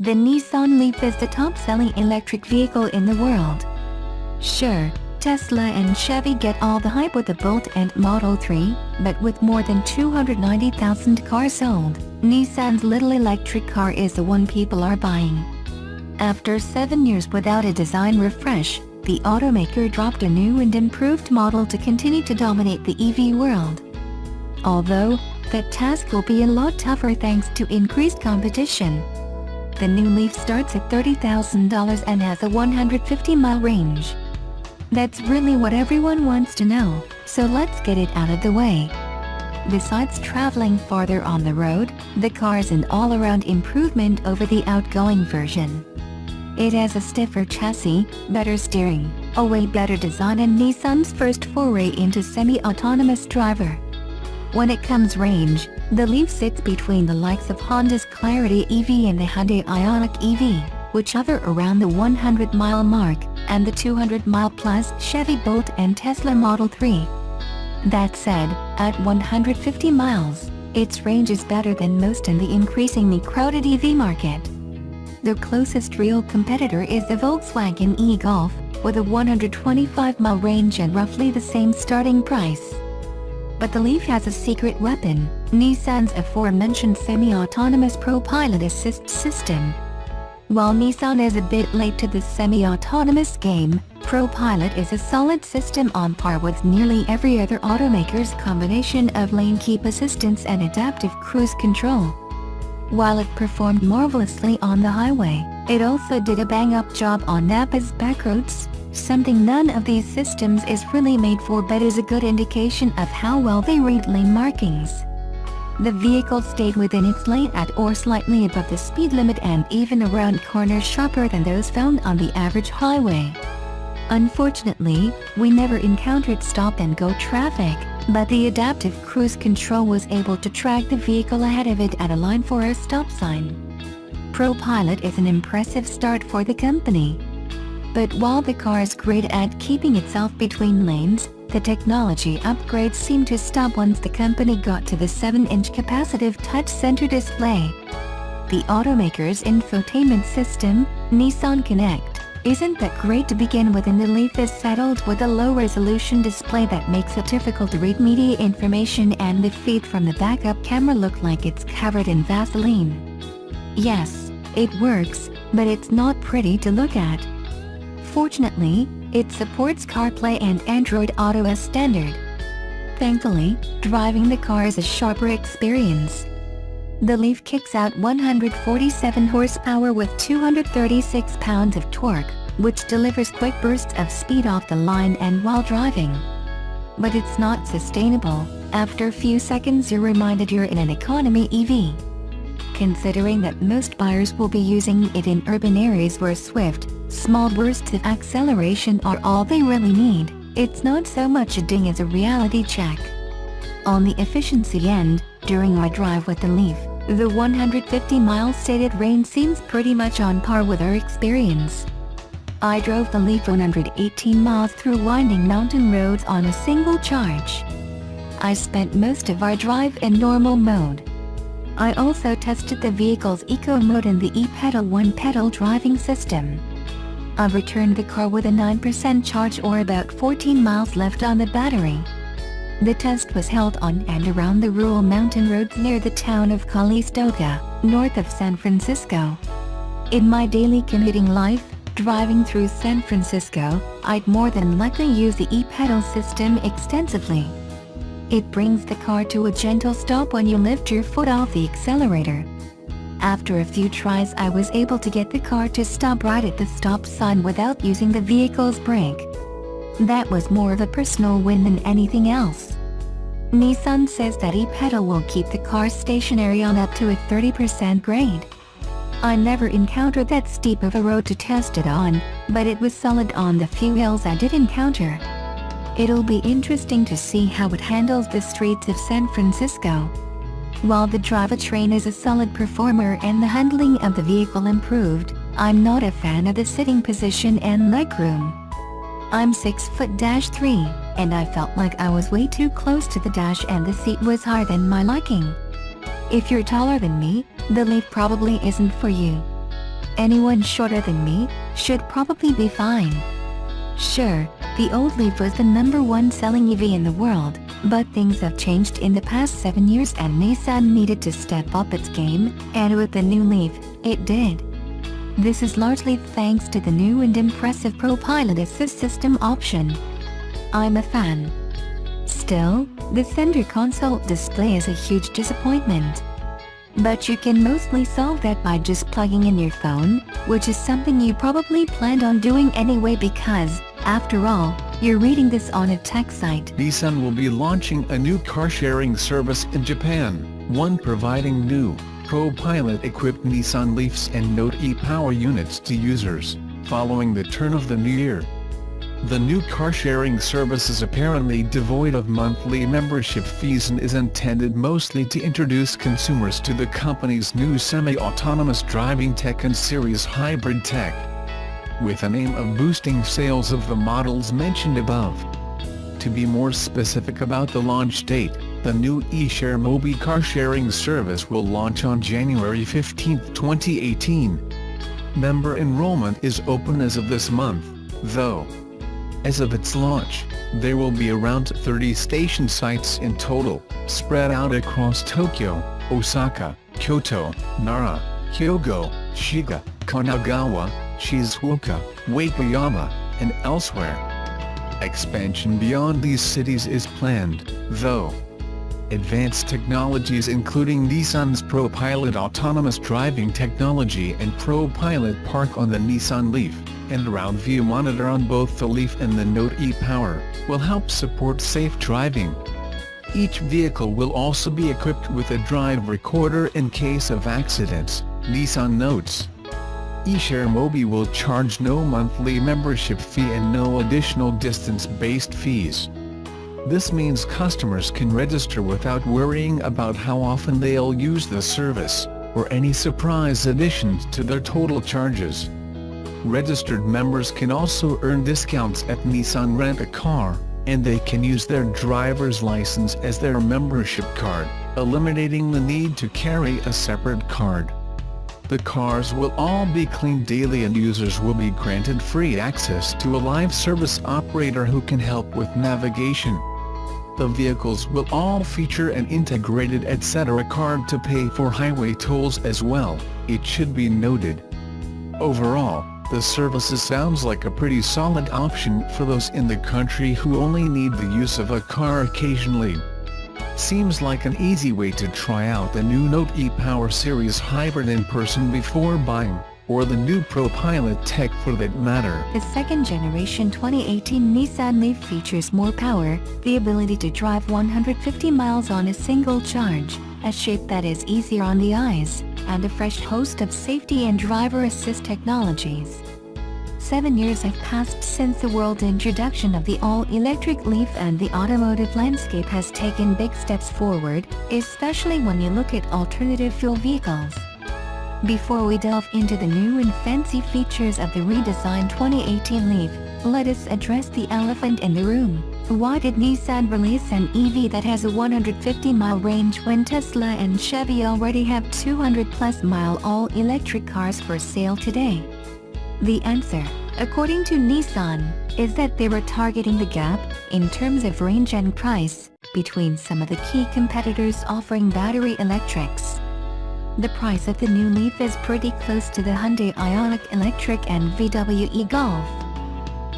The Nissan Leaf is the top-selling electric vehicle in the world. Sure, Tesla and Chevy get all the hype with the Bolt and Model 3, but with more than 290,000 cars sold, Nissan's little electric car is the one people are buying. After 7 years without a design refresh, the automaker dropped a new and improved model to continue to dominate the EV world. Although, that task will be a lot tougher thanks to increased competition. The new Leaf starts at $30,000 and has a 150-mile range. That's really what everyone wants to know, so let's get it out of the way. Besides traveling farther on the road, the car is an all-around improvement over the outgoing version. It has a stiffer chassis, better steering, a way better design, and Nissan's first foray into semi-autonomous driver. When it comes range, the Leaf sits between the likes of Honda's Clarity EV and the Hyundai Ioniq EV, which hover around the 100-mile mark, and the 200-mile plus Chevy Bolt and Tesla Model 3. That said, at 150 miles, its range is better than most in the increasingly crowded EV market. The closest real competitor is the Volkswagen e-Golf, with a 125-mile range and roughly the same starting price. But the Leaf has a secret weapon, Nissan's aforementioned semi-autonomous ProPilot assist system. While Nissan is a bit late to the semi-autonomous game, ProPilot is a solid system on par with nearly every other automaker's combination of lane keep assistance and adaptive cruise control. While it performed marvelously on the highway, it also did a bang-up job on Napa's backroads, something none of these systems is really made for, but is a good indication of how well they read lane markings. The vehicle stayed within its lane at or slightly above the speed limit and even around corners sharper than those found on the average highway. Unfortunately, we never encountered stop-and-go traffic, but the adaptive cruise control was able to track the vehicle ahead of it at a line for a stop sign. ProPilot is an impressive start for the company. But while the car is great at keeping itself between lanes, the technology upgrades seemed to stop once the company got to the 7-inch capacitive touch center display. The automaker's infotainment system, Nissan Connect, isn't that great to begin with, and the Leaf is saddled with a low-resolution display that makes it difficult to read media information, and the feed from the backup camera look like it's covered in Vaseline. Yes, it works, but it's not pretty to look at. Fortunately, it supports CarPlay and Android Auto as standard. Thankfully, driving the car is a sharper experience. The Leaf kicks out 147 horsepower with 236 pounds of torque, which delivers quick bursts of speed off the line and while driving. But it's not sustainable. After a few seconds you're reminded you're in an economy EV. Considering that most buyers will be using it in urban areas where swift, small bursts of acceleration are all they really need, it's not so much a ding as a reality check. On the efficiency end, during our drive with the Leaf, the 150-mile stated range seems pretty much on par with our experience. I drove the Leaf 118 miles through winding mountain roads on a single charge. I spent most of our drive in normal mode. I also tested the vehicle's eco mode and the e-pedal one-pedal driving system. I returned the car with a 9% charge or about 14 miles left on the battery. The test was held on and around the rural mountain roads near the town of Calistoga, north of San Francisco. In my daily commuting life, driving through San Francisco, I'd more than likely use the e-pedal system extensively. It brings the car to a gentle stop when you lift your foot off the accelerator. After a few tries I was able to get the car to stop right at the stop sign without using the vehicle's brake. That was more of a personal win than anything else. Nissan says that e-pedal will keep the car stationary on up to a 30% grade. I never encountered that steep of a road to test it on, but it was solid on the few hills I did encounter. It'll be interesting to see how it handles the streets of San Francisco. While the drivetrain is a solid performer and the handling of the vehicle improved, I'm not a fan of the sitting position and legroom. I'm 6'3", and I felt like I was way too close to the dash and the seat was higher than my liking. If you're taller than me, the Leaf probably isn't for you. Anyone shorter than me should probably be fine. Sure, the old Leaf was the #1 selling EV in the world, but things have changed in the past 7 years and Nissan needed to step up its game, and with the new Leaf, it did. This is largely thanks to the new and impressive ProPilot Assist system option. I'm a fan. Still, the center console display is a huge disappointment. But you can mostly solve that by just plugging in your phone, which is something you probably planned on doing anyway because, after all, you're reading this on a tech site. Nissan will be launching a new car-sharing service in Japan, one providing new, ProPilot-equipped Nissan Leafs and Note e-Power units to users, following the turn of the new year. The new car-sharing service is apparently devoid of monthly membership fees and is intended mostly to introduce consumers to the company's new semi-autonomous driving tech and series hybrid tech, with an aim of boosting sales of the models mentioned above. To be more specific about the launch date, the new eShare Mobi car-sharing service will launch on January 15, 2018. Member enrollment is open as of this month, though. As of its launch, there will be around 30 station sites in total, spread out across Tokyo, Osaka, Kyoto, Nara, Hyogo, Shiga, Kanagawa, Shizuoka, Wakayama, and elsewhere. Expansion beyond these cities is planned, though. Advanced technologies including Nissan's ProPilot autonomous driving technology and ProPilot Park on the Nissan Leaf, and Round View monitor on both the Leaf and the Note e-Power, will help support safe driving. Each vehicle will also be equipped with a drive recorder in case of accidents, Nissan notes. eShare Mobi will charge no monthly membership fee and no additional distance-based fees. This means customers can register without worrying about how often they'll use the service, or any surprise additions to their total charges. Registered members can also earn discounts at Nissan Rent-A-Car, and they can use their driver's license as their membership card, eliminating the need to carry a separate card. The cars will all be cleaned daily and users will be granted free access to a live service operator who can help with navigation. The vehicles will all feature an integrated etc. card to pay for highway tolls as well, it should be noted. Overall, the service sounds like a pretty solid option for those in the country who only need the use of a car occasionally. Seems like an easy way to try out the new Note e-Power Series Hybrid in person before buying, or the new ProPilot tech for that matter. The second-generation 2018 Nissan Leaf features more power, the ability to drive 150 miles on a single charge, a shape that is easier on the eyes, and a fresh host of safety and driver assist technologies. 7 years have passed since the world introduction of the all-electric Leaf, and the automotive landscape has taken big steps forward, especially when you look at alternative fuel vehicles. Before we delve into the new and fancy features of the redesigned 2018 Leaf, let us address the elephant in the room. Why did Nissan release an EV that has a 150-mile range when Tesla and Chevy already have 200-plus mile all-electric cars for sale today? The answer, according to Nissan, is that they were targeting the gap, in terms of range and price, between some of the key competitors offering battery electrics. The price of the new Leaf is pretty close to the Hyundai Ioniq Electric and VW e-Golf.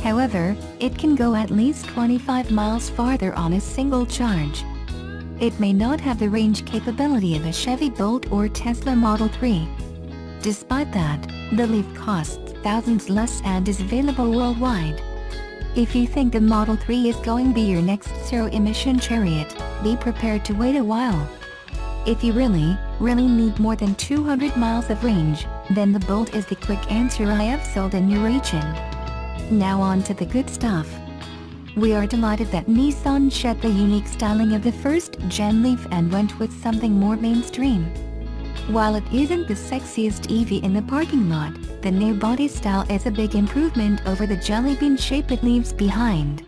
However, it can go at least 25 miles farther on a single charge. It may not have the range capability of a Chevy Bolt or Tesla Model 3. Despite that, the Leaf costs thousands less and is available worldwide. If you think the Model 3 is going to be your next zero-emission chariot, be prepared to wait a while. If you really need more than 200 miles of range, then the Bolt is the quick answer I have sold in your region. Now on to the good stuff. We are delighted that Nissan shed the unique styling of the first-gen Leaf and went with something more mainstream. While it isn't the sexiest EV in the parking lot, the new body style is a big improvement over the jelly bean shape it leaves behind.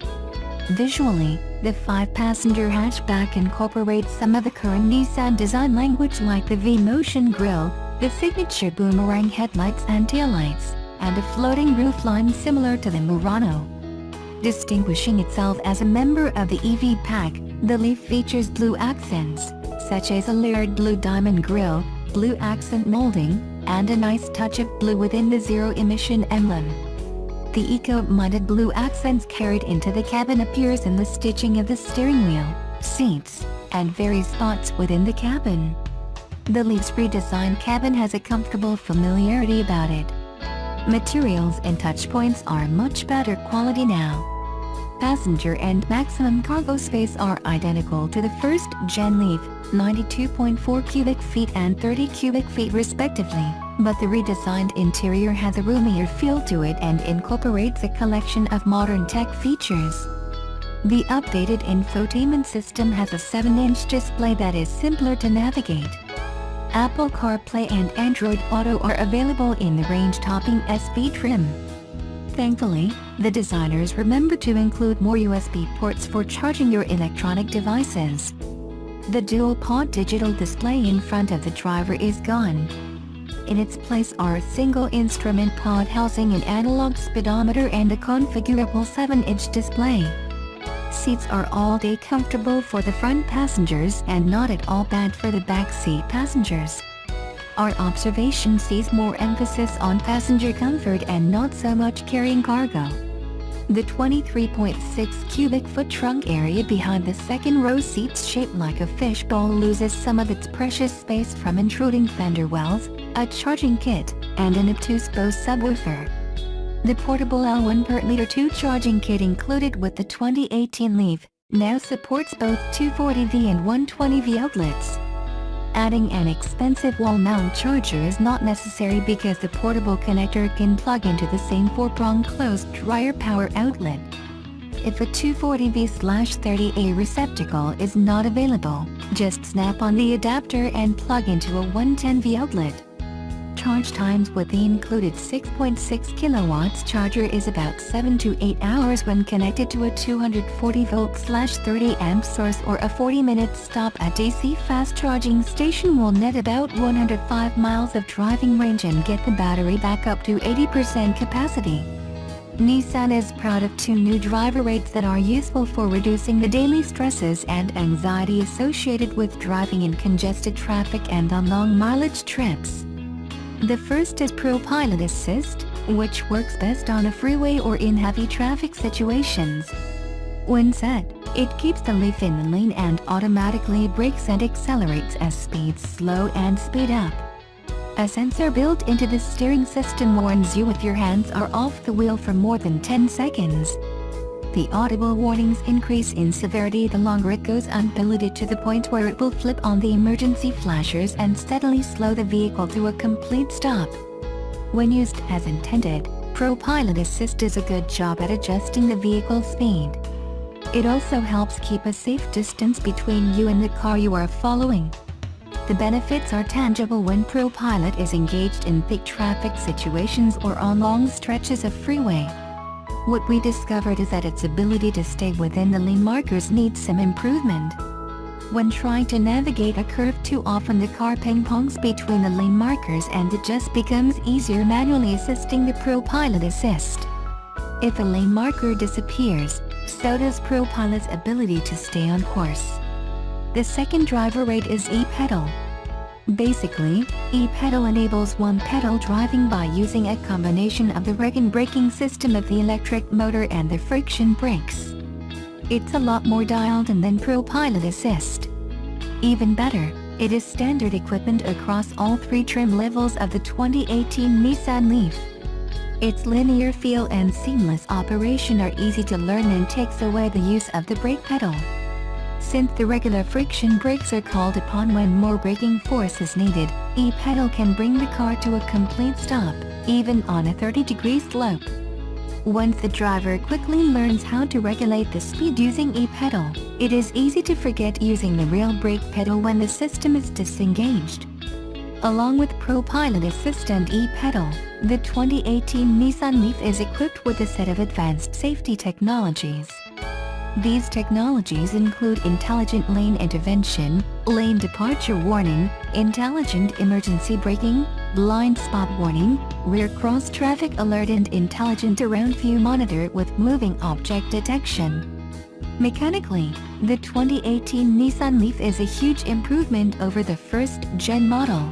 Visually, the 5-passenger hatchback incorporates some of the current Nissan design language like the V-Motion grille, the signature boomerang headlights and taillights, and a floating roofline similar to the Murano. Distinguishing itself as a member of the EV pack, the Leaf features blue accents, such as a layered blue diamond grille, blue accent molding, and a nice touch of blue within the zero-emission emblem. The eco-minded blue accents carried into the cabin appears in the stitching of the steering wheel, seats, and various spots within the cabin. The Leaf's redesigned cabin has a comfortable familiarity about it. Materials and touchpoints are much better quality now. Passenger and maximum cargo space are identical to the first-gen Leaf, 92.4 cubic feet and 30 cubic feet respectively, but the redesigned interior has a roomier feel to it and incorporates a collection of modern tech features. The updated infotainment system has a 7-inch display that is simpler to navigate. Apple CarPlay and Android Auto are available in the range-topping SV trim. Thankfully, the designers remembered to include more USB ports for charging your electronic devices. The dual-pod digital display in front of the driver is gone. In its place are a single instrument pod housing an analog speedometer and a configurable 7-inch display. Seats are all-day comfortable for the front passengers and not at all bad for the back seat passengers. Our observation sees more emphasis on passenger comfort and not so much carrying cargo. The 23.6 cubic foot trunk area behind the second row seats shaped like a fishbowl loses some of its precious space from intruding fender wells, a charging kit, and an obtuse Bose subwoofer. The portable L1 per liter 2 charging kit included with the 2018 Leaf now supports both 240V and 120V outlets. Adding an expensive wall-mount charger is not necessary because the portable connector can plug into the same 4-prong closed dryer power outlet. If a 240V/30A receptacle is not available, just snap on the adapter and plug into a 110V outlet. Charge times with the included 6.6 kilowatts charger is about 7 to 8 hours when connected to a 240V/30 amp source, or a 40-minute stop at DC fast charging station will net about 105 miles of driving range and get the battery back up to 80% capacity. Nissan is proud of 2 new driver aids that are useful for reducing the daily stresses and anxiety associated with driving in congested traffic and on long mileage trips. The first is ProPilot Assist, which works best on a freeway or in heavy traffic situations. When set, it keeps the Leaf in the lane and automatically brakes and accelerates as speeds slow and speed up. A sensor built into the steering system warns you if your hands are off the wheel for more than 10 seconds. The audible warnings increase in severity the longer it goes unpiloted, to the point where it will flip on the emergency flashers and steadily slow the vehicle to a complete stop. When used as intended, ProPilot Assist does a good job at adjusting the vehicle's speed. It also helps keep a safe distance between you and the car you are following. The benefits are tangible when ProPilot is engaged in thick traffic situations or on long stretches of freeway. What we discovered is that its ability to stay within the lane markers needs some improvement. When trying to navigate a curve, too often the car ping-pongs between the lane markers, and it just becomes easier manually assisting the ProPilot Assist. If a lane marker disappears, so does ProPilot's ability to stay on course. The second driver aid is e-pedal. Basically, e-pedal enables one-pedal driving by using a combination of the reg and braking system of the electric motor and the friction brakes. It's a lot more dialed in than ProPilot Assist. Even better, it is standard equipment across all 3 trim levels of the 2018 Nissan Leaf. Its linear feel and seamless operation are easy to learn and takes away the use of the brake pedal. Since the regular friction brakes are called upon when more braking force is needed, e-pedal can bring the car to a complete stop, even on a 30-degree slope. Once the driver quickly learns how to regulate the speed using e-pedal, it is easy to forget using the real brake pedal when the system is disengaged. Along with ProPilot Assist and e-pedal, the 2018 Nissan Leaf is equipped with a set of advanced safety technologies. These technologies include intelligent lane intervention, lane departure warning, intelligent emergency braking, blind spot warning, rear cross traffic alert and intelligent around view monitor with moving object detection. Mechanically, the 2018 Nissan Leaf is a huge improvement over the first-gen model.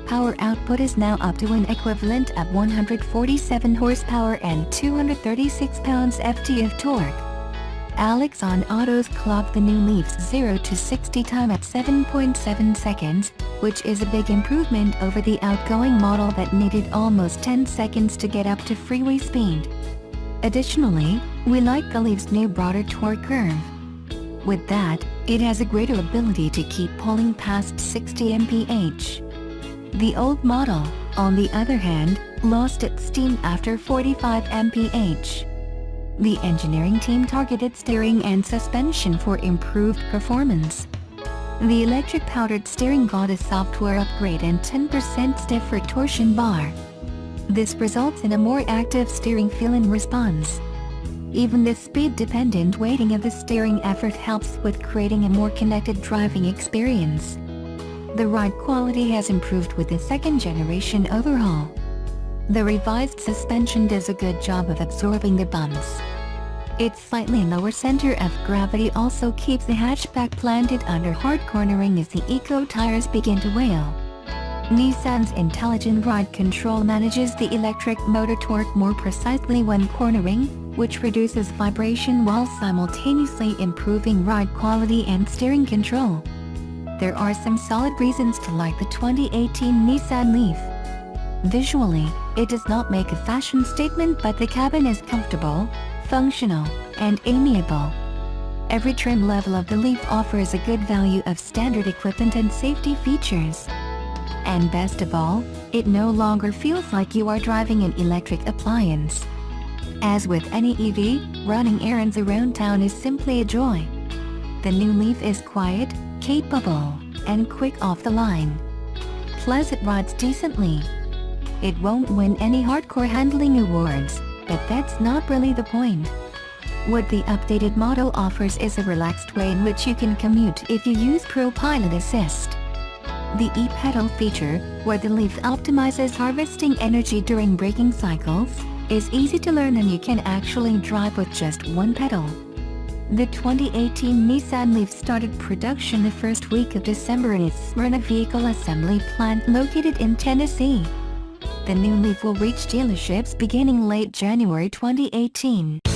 Power output is now up to an equivalent of 147 horsepower and 236 pounds-ft of torque. Alex on Autos clocked the new Leaf's 0 to 60 time at 7.7 seconds, which is a big improvement over the outgoing model that needed almost 10 seconds to get up to freeway speed. Additionally, we like the Leaf's new broader torque curve. With that, it has a greater ability to keep pulling past 60 mph. The old model, on the other hand, lost its steam after 45 mph. The engineering team targeted steering and suspension for improved performance. The electric-powered steering got a software upgrade and 10% stiffer torsion bar. This results in a more active steering feel and response. Even the speed-dependent weighting of the steering effort helps with creating a more connected driving experience. The ride quality has improved with the second-generation overhaul. The revised suspension does a good job of absorbing the bumps. Its slightly lower center of gravity also keeps the hatchback planted under hard cornering as the eco tires begin to wail. Nissan's intelligent ride control manages the electric motor torque more precisely when cornering, which reduces vibration while simultaneously improving ride quality and steering control. There are some solid reasons to like the 2018 Nissan Leaf. Visually, it does not make a fashion statement, but the cabin is comfortable, functional, and amiable. Every trim level of the Leaf offers a good value of standard equipment and safety features. And best of all, it no longer feels like you are driving an electric appliance. As with any EV, running errands around town is simply a joy. The new Leaf is quiet, capable, and quick off the line. Plus it rides decently. It won't win any hardcore handling awards, but that's not really the point. What the updated model offers is a relaxed way in which you can commute if you use Pro Pilot Assist. The e-pedal feature, where the Leaf optimizes harvesting energy during braking cycles, is easy to learn and you can actually drive with just one pedal. The 2018 Nissan Leaf started production the first week of December in its Smyrna vehicle assembly plant located in Tennessee. The new Leaf will reach dealerships beginning late January 2018.